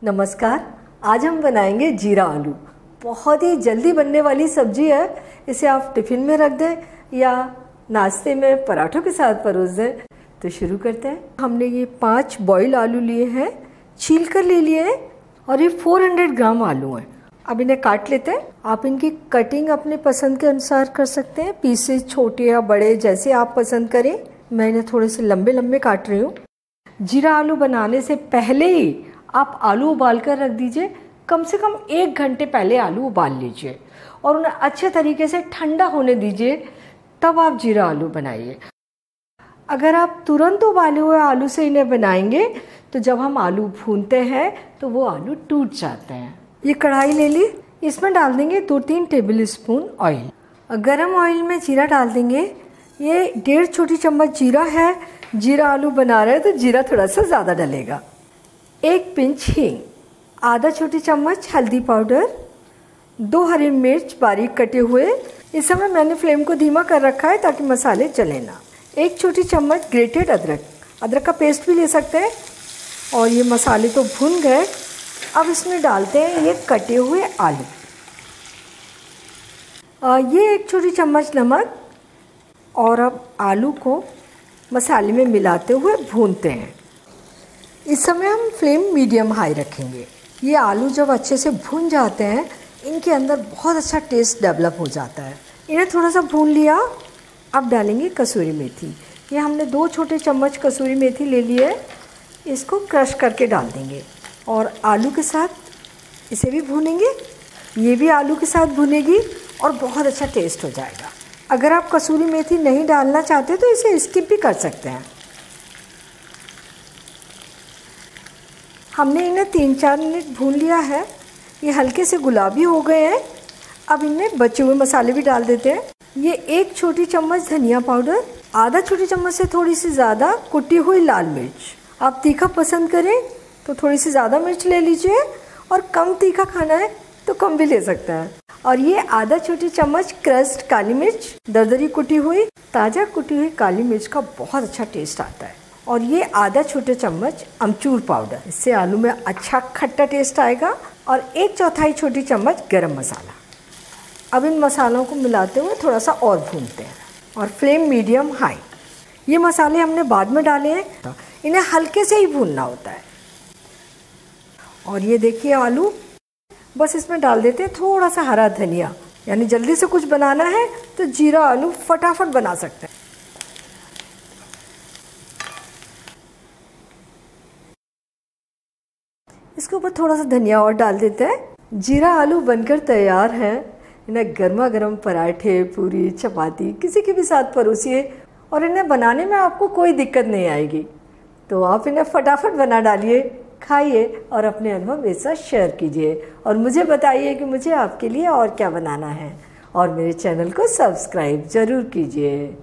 नमस्कार। आज हम बनाएंगे जीरा आलू। बहुत ही जल्दी बनने वाली सब्जी है। इसे आप टिफ़िन में रख दें या नाश्ते में पराठों के साथ परोस दें। तो शुरू करते हैं। हमने ये 5 बॉयल आलू लिए हैं, छील कर ले लिए हैं और ये 400 ग्राम आलू हैं। अब इन्हें काट लेते हैं। आप इनकी कटिंग अपने पसंद के अनुसार कर सकते हैं, पीसेस छोटे या बड़े जैसे आप पसंद करें। मैं इन्हें थोड़े से लंबे लंबे काट रही हूँ। जीरा आलू बनाने से पहले ही आप आलू उबाल कर रख दीजिए। कम से कम 1 घंटे पहले आलू उबाल लीजिए और उन्हें अच्छे तरीके से ठंडा होने दीजिए, तब आप जीरा आलू बनाइए। अगर आप तुरंत उबाले हुए आलू से इन्हें बनाएंगे तो जब हम आलू भूनते हैं तो वो आलू टूट जाते हैं। ये कढ़ाई ले ली, इसमें डाल देंगे 2-3 टेबल स्पून ऑयल। गरम ऑयल में जीरा डाल देंगे। ये 1.5 छोटी चम्मच जीरा है। जीरा आलू बना रहे हैं तो जीरा थोड़ा सा ज़्यादा डलेगा। 1 पिंच हींग, आधा छोटी चम्मच हल्दी पाउडर, 2 हरी मिर्च बारीक कटे हुए। इस समय मैंने फ्लेम को धीमा कर रखा है ताकि मसाले जले ना। 1 छोटी चम्मच ग्रेटेड अदरक, अदरक का पेस्ट भी ले सकते हैं। और ये मसाले तो भुन गए। अब इसमें डालते हैं ये कटे हुए आलू। ये 1 छोटी चम्मच नमक। और अब आलू को मसाले में मिलाते हुए भूनते हैं। इस समय हम फ्लेम मीडियम हाई रखेंगे। ये आलू जब अच्छे से भून जाते हैं, इनके अंदर बहुत अच्छा टेस्ट डेवलप हो जाता है। इन्हें थोड़ा सा भून लिया। अब डालेंगे कसूरी मेथी। ये हमने 2 छोटे चम्मच कसूरी मेथी ले ली है। इसको क्रश करके डाल देंगे और आलू के साथ इसे भी भूनेंगे। ये भी आलू के साथ भुनेगी और बहुत अच्छा टेस्ट हो जाएगा। अगर आप कसूरी मेथी नहीं डालना चाहते तो इसे स्किप भी कर सकते हैं। हमने इन्हें 3-4 मिनट भून लिया है। ये हल्के से गुलाबी हो गए हैं। अब इनमें बचे हुए मसाले भी डाल देते हैं। ये 1 छोटी चम्मच धनिया पाउडर, आधा छोटी चम्मच से थोड़ी सी ज़्यादा कुटी हुई लाल मिर्च। आप तीखा पसंद करें तो थोड़ी सी ज़्यादा मिर्च ले लीजिए और कम तीखा खाना है तो कम भी ले सकता है। और ये आधा छोटी चम्मच क्रश्ड काली मिर्च, दरदरी कुटी हुई। ताज़ा कुटी हुई काली मिर्च का बहुत अच्छा टेस्ट आता है। और ये आधा छोटे चम्मच अमचूर पाउडर, इससे आलू में अच्छा खट्टा टेस्ट आएगा। और 1/4 छोटी चम्मच गरम मसाला। अब इन मसालों को मिलाते हुए थोड़ा सा और भूनते हैं और फ्लेम मीडियम हाई। ये मसाले हमने बाद में डाले हैं, तो इन्हें हल्के से ही भूनना होता है। और ये देखिए आलू, बस इसमें डाल देते हैं थोड़ा सा हरा धनिया। यानी जल्दी से कुछ बनाना है तो जीरा आलू फटाफट बना सकते हैं। इसके ऊपर थोड़ा सा धनिया और डाल देते हैं। जीरा आलू बनकर तैयार हैं। इन्हें गर्मा गर्म पराठे, पूरी, चपाती किसी के भी साथ परोसिए और इन्हें बनाने में आपको कोई दिक्कत नहीं आएगी। तो आप इन्हें फटाफट बना डालिए, खाइए और अपने अनुभव मेरे साथ शेयर कीजिए। और मुझे बताइए कि मुझे आपके लिए और क्या बनाना है। और मेरे चैनल को सब्सक्राइब ज़रूर कीजिए।